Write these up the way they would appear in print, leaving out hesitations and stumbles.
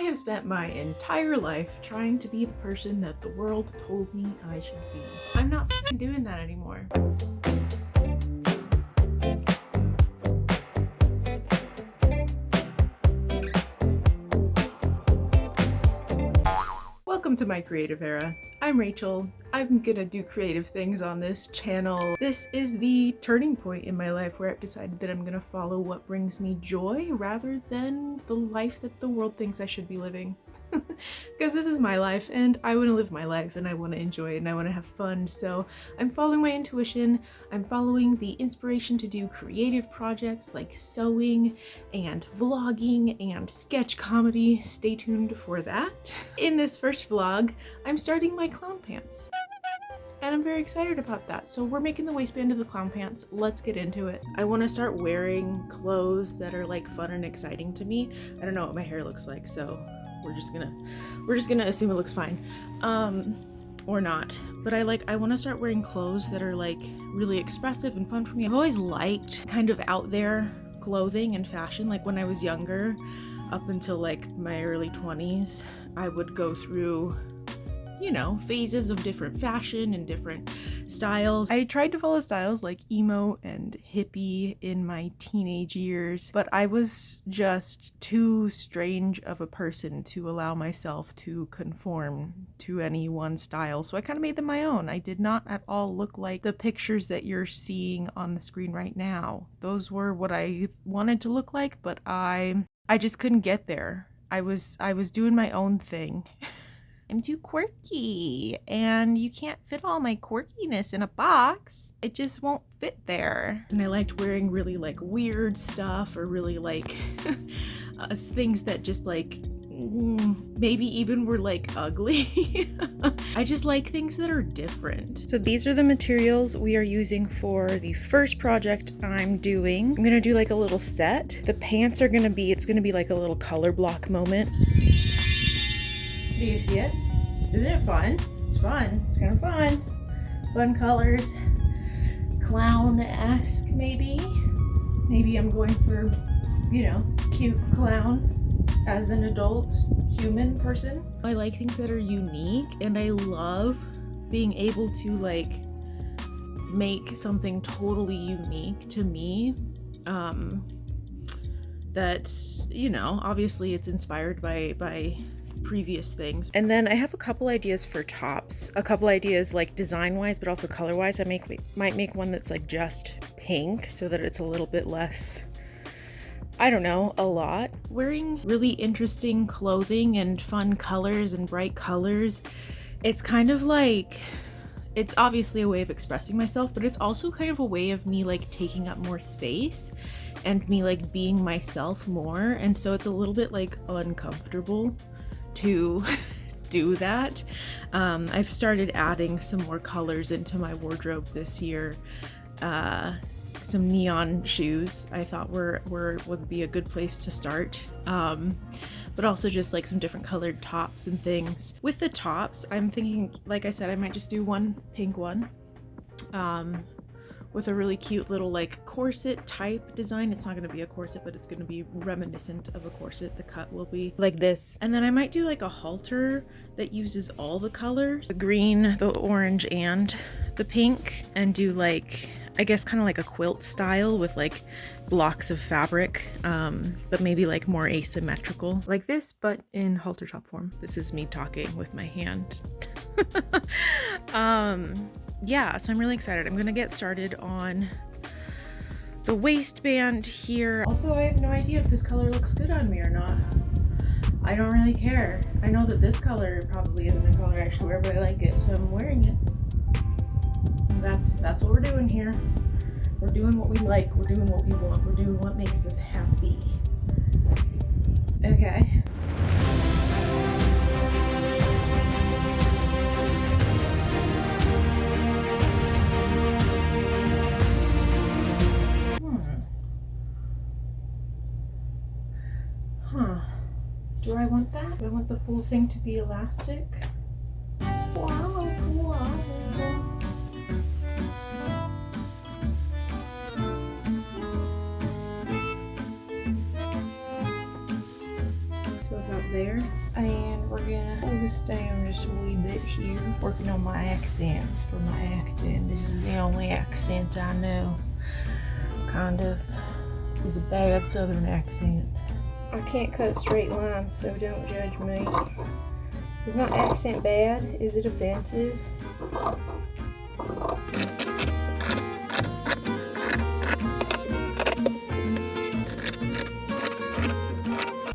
I have spent my entire life trying to be the person that the world told me I should be. I'm not f***ing doing that anymore. Welcome to my creative era. I'm Rachel. I'm gonna do creative things on this channel. This is the turning point in my life where I've decided that I'm gonna follow what brings me joy rather than the life that the world thinks I should be living. Because this is my life and I want to live my life and I want to enjoy it and I want to have fun. So I'm following my intuition. I'm following the inspiration to do creative projects like sewing and vlogging and sketch comedy. Stay tuned for that. In this first vlog, I'm starting my clown pants. And I'm very excited about that. So we're making the waistband of the clown pants. Let's get into it. I want to start wearing clothes that are like fun and exciting to me. I don't know what my hair looks like, so we're just gonna assume it looks fine. Or not. But I want to start wearing clothes that are like really expressive and fun for me. I've always liked kind of out there clothing and fashion. Like when I was younger, up until like my early 20s, I would go through, you know, phases of different fashion and different styles. I tried to follow styles like emo and hippie in my teenage years, but I was just too strange of a person to allow myself to conform to any one style. So I kind of made them my own. I did not at all look like the pictures that you're seeing on the screen right now. Those were what I wanted to look like, but I just couldn't get there. I was doing my own thing. I'm too quirky and you can't fit all my quirkiness in a box. It just won't fit there. And I liked wearing really like weird stuff or really like things that just like maybe even were like ugly. I just like things that are different. So these are the materials we are using for the first project I'm doing. I'm gonna do like a little set. The pants are gonna be, it's gonna be like a little color block moment. Do you see it? Isn't it fun? It's fun. It's kind of fun. Fun colors. Clown-esque, maybe. Maybe I'm going for, you know, cute clown as an adult human person. I like things that are unique and I love being able to like make something totally unique to me. That, you know, obviously it's inspired by previous things. And then I have a couple ideas for tops, a couple ideas like design wise but also color wise. I might make one that's like just pink so that it's a little bit less, I don't know, a lot. Wearing really interesting clothing and fun colors and bright colors, it's kind of like, it's obviously a way of expressing myself, but it's also kind of a way of me like taking up more space and me like being myself more. And so it's a little bit like uncomfortable to do that. I've started adding some more colors into my wardrobe this year. Some neon shoes I thought would be a good place to start. But also just like some different colored tops and things. With the tops, I'm thinking, like I said, I might just do one pink one. With a really cute little like corset type design. It's not going to be a corset, but it's going to be reminiscent of a corset. The cut will be like this. And then I might do like a halter that uses all the colors, the green, the orange, and the pink, and do like, I guess kind of like a quilt style with like blocks of fabric, but maybe like more asymmetrical like this, but in halter top form. This is me talking with my hand. Yeah, so I'm really excited. I'm gonna get started on the waistband here. Also, I have no idea if this color looks good on me or not. I don't really care. I know that this color probably isn't a color I should wear, but I like it, so I'm wearing it. That's what we're doing here. We're doing what we like. We're doing what we want. We're doing what makes us happy. Okay. Do I want that? Do I want the full thing to be elastic? Wow. So about there. and we're gonna hold this down just a wee bit here. Working on my accents for my acting. This is the only accent I know. Kind of is a bad southern accent. I can't cut straight lines, so don't judge me. Is my accent bad? Is it offensive?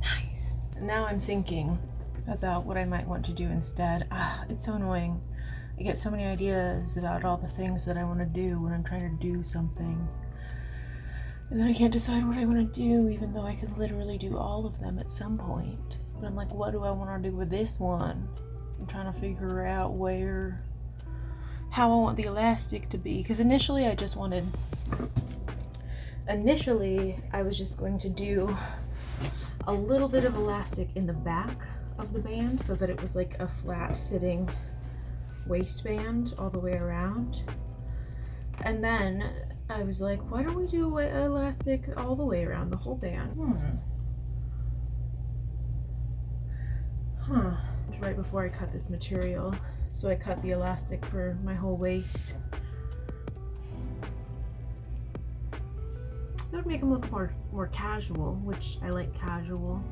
Nice. Now I'm thinking about what I might want to do instead. It's so annoying. I get so many ideas about all the things that I want to do when I'm trying to do something. And then I can't decide what I want to do, even though I could literally do all of them at some point. But I'm like, what do I want to do with this one? I'm trying to figure out how I want the elastic to be. Because initially I was just going to do a little bit of elastic in the back of the band so that it was like a flat sitting waistband all the way around. And then I was like, why don't we do elastic all the way around the whole band? Right before I cut this material, so I cut the elastic for my whole waist. That would make them look more casual, which I like casual.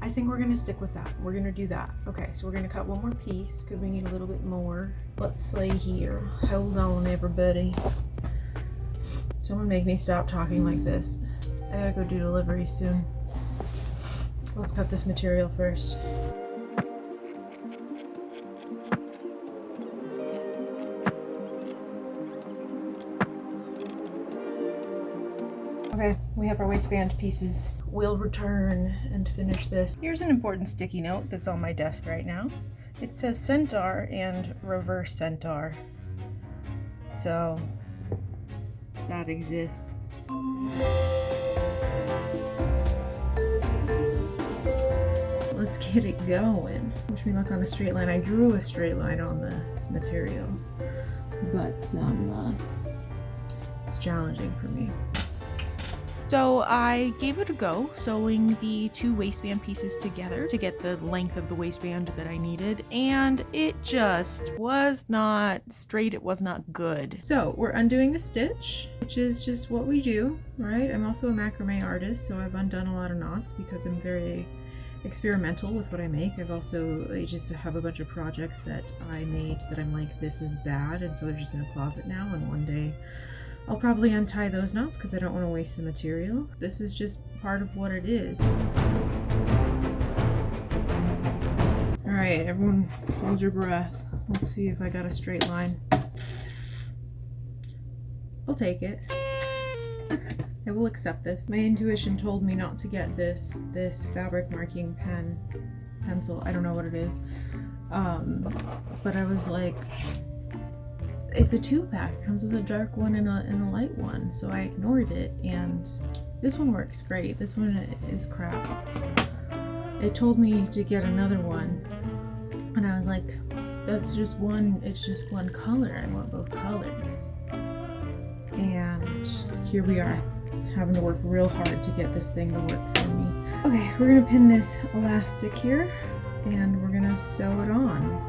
I think we're gonna stick with that. We're gonna do that. Okay, so we're gonna cut one more piece because we need a little bit more. Let's see here. Hold on, everybody. Someone make me stop talking like this. I gotta go do delivery soon. Let's cut this material first. Okay, we have our waistband pieces. We'll return and finish this. Here's an important sticky note that's on my desk right now. It says centaur and reverse centaur. So that exists. Let's get it going. Wish me luck on a straight line. I drew a straight line on the material, but it's challenging for me. So I gave it a go, sewing the two waistband pieces together to get the length of the waistband that I needed, and it just was not straight, it was not good. So we're undoing the stitch, which is just what we do, right? I'm also a macrame artist, so I've undone a lot of knots because I'm very experimental with what I make. I just have a bunch of projects that I made that I'm like, this is bad, and so they're just in a closet now, and one day I'll probably untie those knots because I don't want to waste the material. This is just part of what it is. All right, everyone hold your breath. Let's see if I got a straight line. I'll take it. I will accept this. My intuition told me not to get this fabric marking pencil. I don't know what it is. But I was like, it's a 2-pack. It comes with a dark one and a light one. So I ignored it, and this one works great. This one is crap. It told me to get another one, and I was like, that's just one, it's just one color. I want both colors. And here we are, having to work real hard to get this thing to work for me. Okay, we're gonna pin this elastic here, and we're gonna sew it on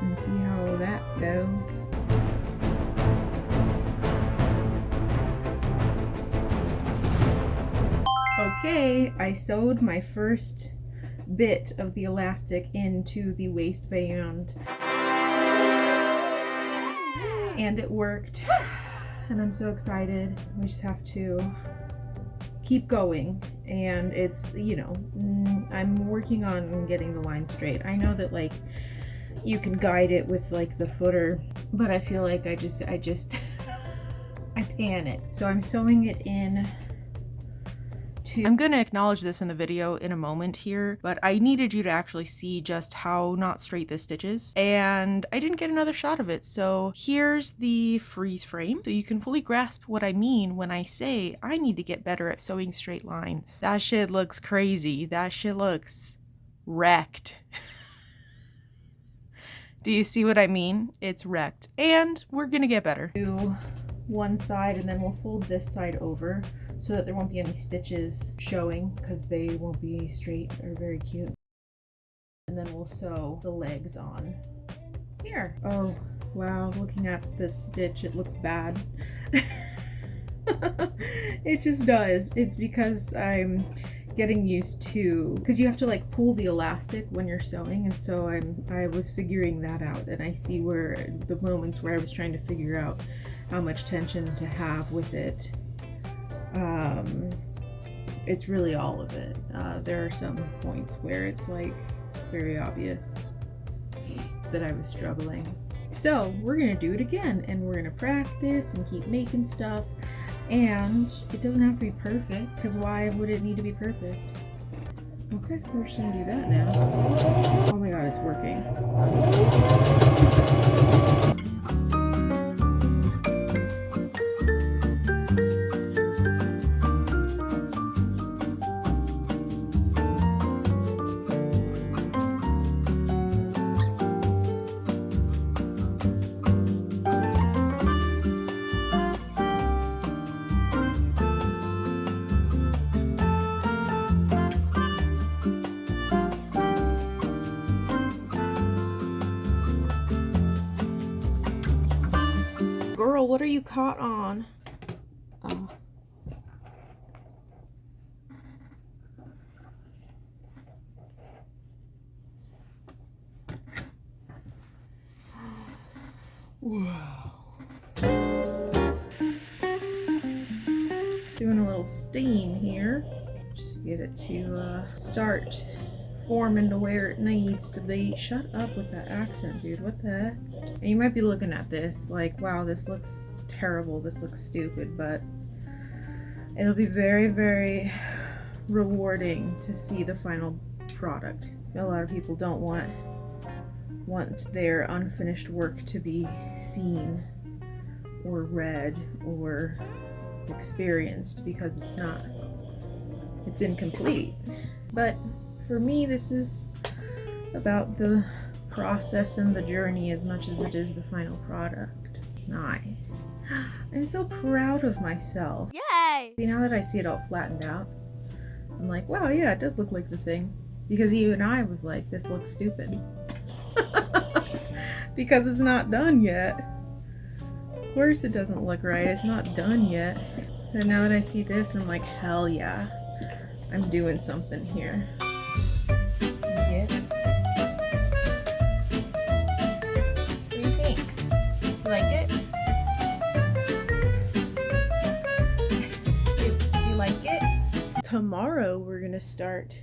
and see how that goes. Okay, I sewed my first bit of the elastic into the waistband, and it worked, and I'm so excited. We just have to keep going, and it's, you know, I'm working on getting the line straight. I know that, like, you can guide it with like the footer, but I feel like I panic. So I'm sewing it in. I'm going to acknowledge this in the video in a moment here, but I needed you to actually see just how not straight this stitch is, and I didn't get another shot of it. So here's the freeze frame, so you can fully grasp what I mean when I say I need to get better at sewing straight lines. That shit looks crazy. That shit looks wrecked. Do you see what I mean? It's wrecked, and we're gonna get better. Do one side, and then we'll fold this side over so that there won't be any stitches showing because they won't be straight or very cute. And then we'll sew the legs on here. Oh, wow, looking at this stitch, it looks bad. It just does. It's because I'm getting used to, because you have to like pull the elastic when you're sewing, and so I was figuring that out, and I see where the moments where I was trying to figure out how much tension to have with it. It's really all of it. There are some points where it's like very obvious that I was struggling. So we're gonna do it again, and we're gonna practice and keep making stuff. And it doesn't have to be perfect, because why would it need to be perfect? Okay, we're just gonna do that now. Oh my god, it's working. Girl, what are you caught on? Oh. Wow. Doing a little steam here, just to get it to start forming to where it needs to be. Shut up with that accent, dude. What the heck? And you might be looking at this like, wow, this looks terrible, this looks stupid, but it'll be very, very rewarding to see the final product. A lot of people don't want their unfinished work to be seen or read or experienced because it's incomplete. But for me, this is about the process and the journey as much as it is the final product. Nice. I'm so proud of myself. Yay! See, now that I see it all flattened out, I'm like, wow, yeah, it does look like the thing. Because even I was like, this looks stupid. Because it's not done yet. Of course it doesn't look right. It's not done yet. And now that I see this, I'm like, hell yeah. I'm doing something here. Yeah. What do you think? You like it? Do you like it? Tomorrow we're gonna start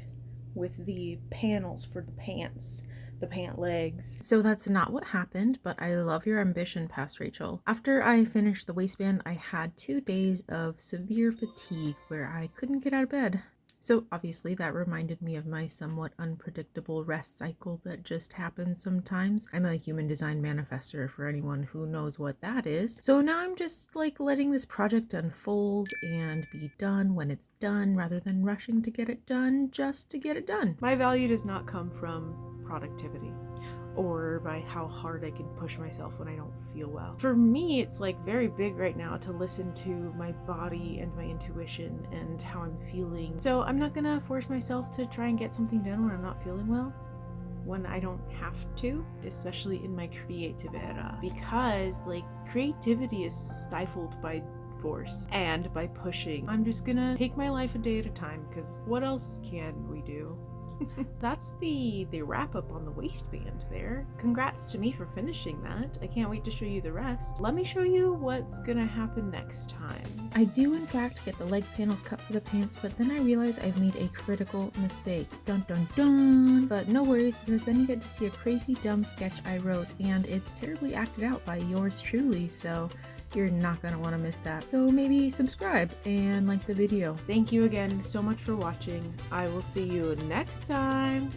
with the panels for the pants. The pant legs. So that's not what happened, but I love your ambition, past Rachel. After I finished the waistband, I had 2 days of severe fatigue where I couldn't get out of bed. So obviously that reminded me of my somewhat unpredictable rest cycle that just happens sometimes. I'm a human design manifester for anyone who knows what that is. So now I'm just like letting this project unfold and be done when it's done rather than rushing to get it done just to get it done. My value does not come from productivity or by how hard I can push myself when I don't feel well. For me, it's like very big right now to listen to my body and my intuition and how I'm feeling. So I'm not gonna force myself to try and get something done when I'm not feeling well, when I don't have to, especially in my creative era, because like creativity is stifled by force and by pushing. I'm just gonna take my life a day at a time, because what else can we do? That's the wrap up on the waistband there. Congrats to me for finishing that. I can't wait to show you the rest. Let me show you what's gonna happen next time. I do in fact get the leg panels cut for the pants, but then I realize I've made a critical mistake. Dun dun dun! But no worries, because then you get to see a crazy dumb sketch I wrote, and it's terribly acted out by yours truly, so you're not gonna want to miss that. So maybe subscribe and like the video. Thank you again so much for watching. I will see you next time.